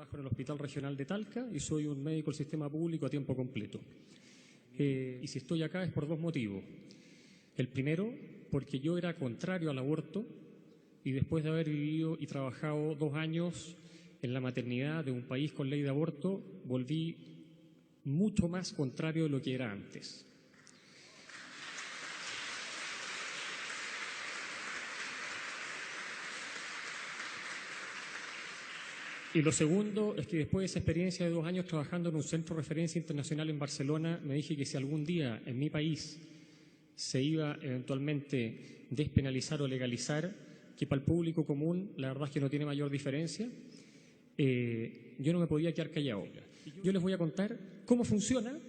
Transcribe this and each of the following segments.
trabajo en el Hospital Regional de Talca y soy un médico del sistema público a tiempo completo. Y si estoy acá es por dos motivos. El primero, porque yo era contrario al aborto y después de haber vivido y trabajado 2 años en la maternidad de un país con ley de aborto, volví mucho más contrario de lo que era antes. Y lo segundo es que después de esa experiencia de 2 años trabajando en un centro de referencia internacional en Barcelona, me dije que si algún día en mi país se iba eventualmente despenalizar o legalizar, que para el público común la verdad es que no tiene mayor diferencia, yo no me podía quedar callado. Yo les voy a contar cómo funciona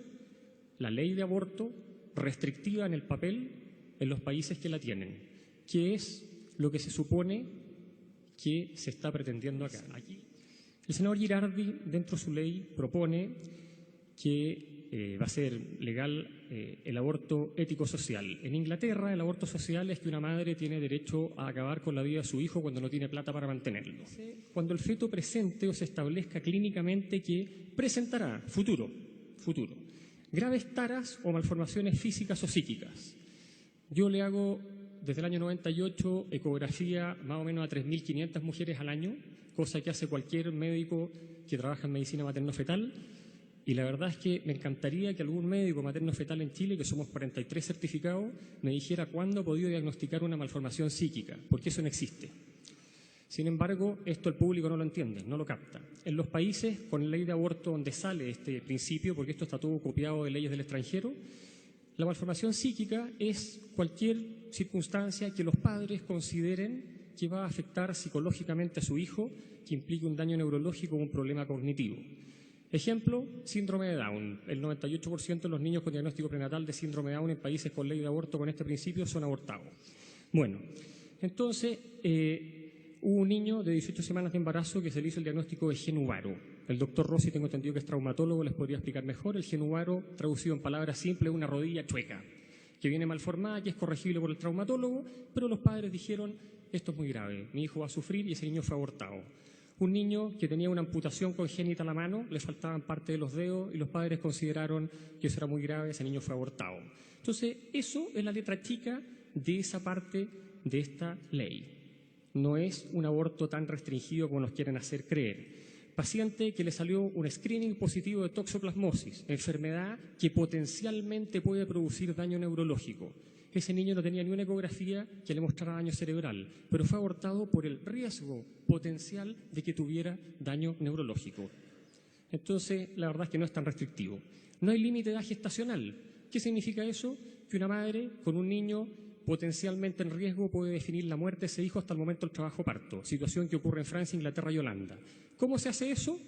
la ley de aborto restrictiva en el papel en los países que la tienen, qué es lo que se supone que se está pretendiendo acá. El senador Girardi, dentro de su ley, propone que va a ser legal el aborto ético-social. En Inglaterra, el aborto social es que una madre tiene derecho a acabar con la vida de su hijo cuando no tiene plata para mantenerlo. Cuando el feto presente o se establezca clínicamente que presentará, futuro, graves taras o malformaciones físicas o psíquicas. Yo le hago desde el año 98 ecografía más o menos a 3.500 mujeres al año, cosa que hace cualquier médico que trabaja en medicina materno-fetal, y la verdad es que me encantaría que algún médico materno-fetal en Chile, que somos 43 certificados, me dijera cuándo ha podido diagnosticar una malformación psíquica, porque eso no existe. Sin embargo, esto el público no lo entiende, no lo capta. En los países con ley de aborto donde sale este principio, porque esto está todo copiado de leyes del extranjero, la malformación psíquica es cualquier circunstancia que los padres consideren que va a afectar psicológicamente a su hijo, que implique un daño neurológico o un problema cognitivo. Ejemplo, síndrome de Down. El 98% de los niños con diagnóstico prenatal de síndrome de Down en países con ley de aborto con este principio son abortados. Bueno, entonces hubo un niño de 18 semanas de embarazo que se le hizo el diagnóstico de genuvaro. El doctor Rossi, tengo entendido que es traumatólogo, les podría explicar mejor. El genuvaro, traducido en palabras simples, es una rodilla chueca, que viene mal formada, que es corregible por el traumatólogo, pero los padres dijeron, esto es muy grave, mi hijo va a sufrir, y ese niño fue abortado. Un niño que tenía una amputación congénita a la mano, le faltaban parte de los dedos y los padres consideraron que eso era muy grave, ese niño fue abortado. Entonces, eso es la letra chica de esa parte de esta ley. No es un aborto tan restringido como nos quieren hacer creer. Paciente que le salió un screening positivo de toxoplasmosis, enfermedad que potencialmente puede producir daño neurológico. Ese niño no tenía ni una ecografía que le mostrara daño cerebral, pero fue abortado por el riesgo potencial de que tuviera daño neurológico. Entonces, la verdad es que no es tan restrictivo. No hay límite de edad gestacional. ¿Qué significa eso? Que una madre con un niño potencialmente en riesgo puede definir la muerte de ese hijo hasta el momento del trabajo parto, situación que ocurre en Francia, Inglaterra y Holanda. ¿Cómo se hace eso?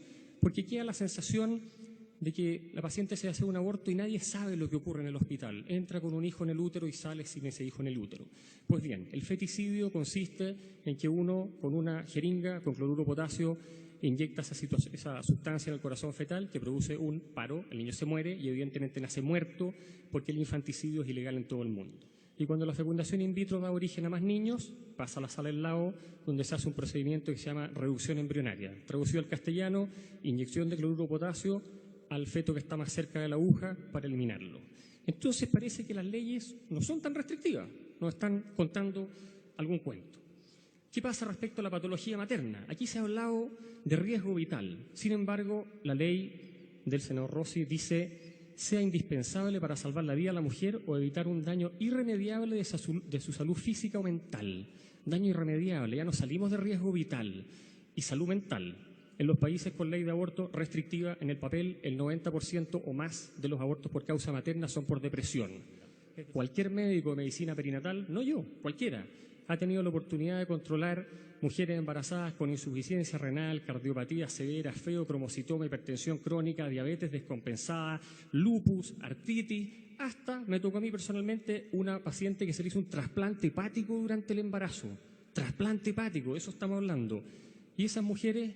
Porque queda la sensación de que la paciente se hace un aborto y nadie sabe lo que ocurre en el hospital. Entra con un hijo en el útero y sale sin ese hijo en el útero. Pues bien, el feticidio consiste en que uno con una jeringa con cloruro de potasio inyecta esa sustancia en el corazón fetal que produce un paro, el niño se muere y evidentemente nace muerto porque el infanticidio es ilegal en todo el mundo. Y cuando la fecundación in vitro da origen a más niños, pasa a la sala del lado, donde se hace un procedimiento que se llama reducción embrionaria. Traducido al castellano, inyección de cloruro de potasio al feto que está más cerca de la aguja para eliminarlo. Entonces parece que las leyes no son tan restrictivas, nos están contando algún cuento. ¿Qué pasa respecto a la patología materna? Aquí se ha hablado de riesgo vital. Sin embargo, la ley del senador Rossi dice sea indispensable para salvar la vida a la mujer o evitar un daño irremediable de su salud física o mental. Daño irremediable, ya no salimos de riesgo vital y salud mental. En los países con ley de aborto restrictiva, en el papel, el 90% o más de los abortos por causa materna son por depresión. Cualquier médico de medicina perinatal, no yo, cualquiera, ha tenido la oportunidad de controlar mujeres embarazadas con insuficiencia renal, cardiopatía severa, feocromocitoma, hipertensión crónica, diabetes descompensada, lupus, artritis, hasta me tocó a mí personalmente una paciente que se le hizo un trasplante hepático durante el embarazo. Trasplante hepático, eso estamos hablando. Y esas mujeres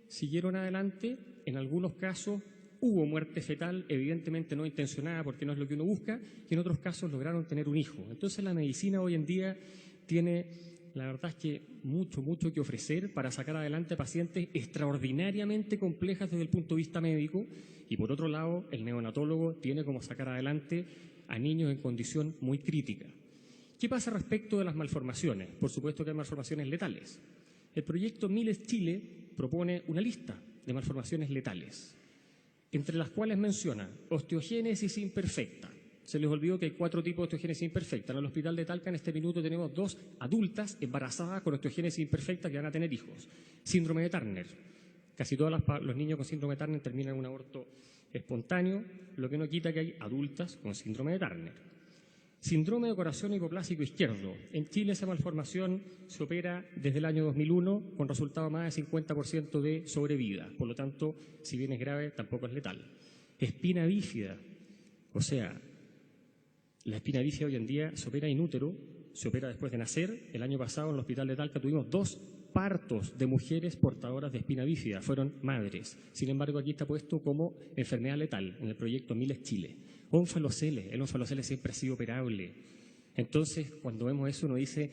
siguieron adelante, en algunos casos hubo muerte fetal, evidentemente no intencionada porque no es lo que uno busca, y en otros casos lograron tener un hijo. Entonces la medicina hoy en día tiene la verdad es que mucho que ofrecer para sacar adelante pacientes extraordinariamente complejas desde el punto de vista médico, y por otro lado, el neonatólogo tiene como sacar adelante a niños en condición muy crítica. ¿Qué pasa respecto de las malformaciones? Por supuesto que hay malformaciones letales. El proyecto Miles Chile propone una lista de malformaciones letales, entre las cuales menciona osteogénesis imperfecta. Se les olvidó que hay 4 tipos de osteogénesis imperfecta. En el hospital de Talca en este minuto tenemos 2 adultas embarazadas con osteogénesis imperfecta que van a tener hijos. Síndrome de Turner. Casi todos los niños con síndrome de Turner terminan en un aborto espontáneo, lo que no quita que hay adultas con síndrome de Turner. Síndrome de corazón hipoplásico izquierdo. En Chile esa malformación se opera desde el año 2001 con resultado más de 50% de sobrevida. Por lo tanto, si bien es grave, tampoco es letal. Espina bífida. O sea, la espina bífida hoy en día se opera in útero, se opera después de nacer. El año pasado en el hospital de Talca tuvimos 2 partos de mujeres portadoras de espina bífida. Fueron madres. Sin embargo, aquí está puesto como enfermedad letal en el proyecto Miles Chile. Onfalocele, el onfalocele siempre ha sido operable. Entonces, cuando vemos eso, uno dice,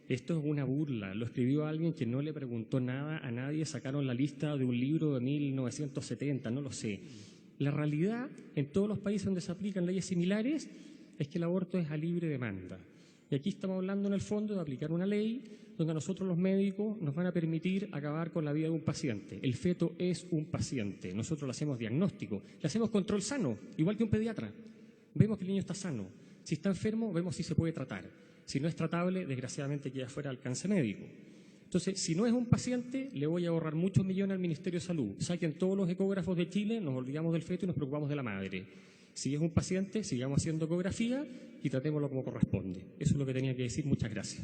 esto es una burla. Lo escribió alguien que no le preguntó nada a nadie, sacaron la lista de un libro de 1970, no lo sé. La realidad, en todos los países donde se aplican leyes similares, es que el aborto es a libre demanda. Y aquí estamos hablando, en el fondo, de aplicar una ley donde a nosotros los médicos nos van a permitir acabar con la vida de un paciente. El feto es un paciente. Nosotros le hacemos diagnóstico, le hacemos control sano, igual que un pediatra. Vemos que el niño está sano. Si está enfermo, vemos si se puede tratar. Si no es tratable, desgraciadamente queda fuera de alcance médico. Entonces, si no es un paciente, le voy a ahorrar muchos millones al Ministerio de Salud. Saquen todos los ecógrafos de Chile, nos olvidamos del feto y nos preocupamos de la madre. Si es un paciente, sigamos haciendo ecografía y tratémoslo como corresponde. Eso es lo que tenía que decir. Muchas gracias.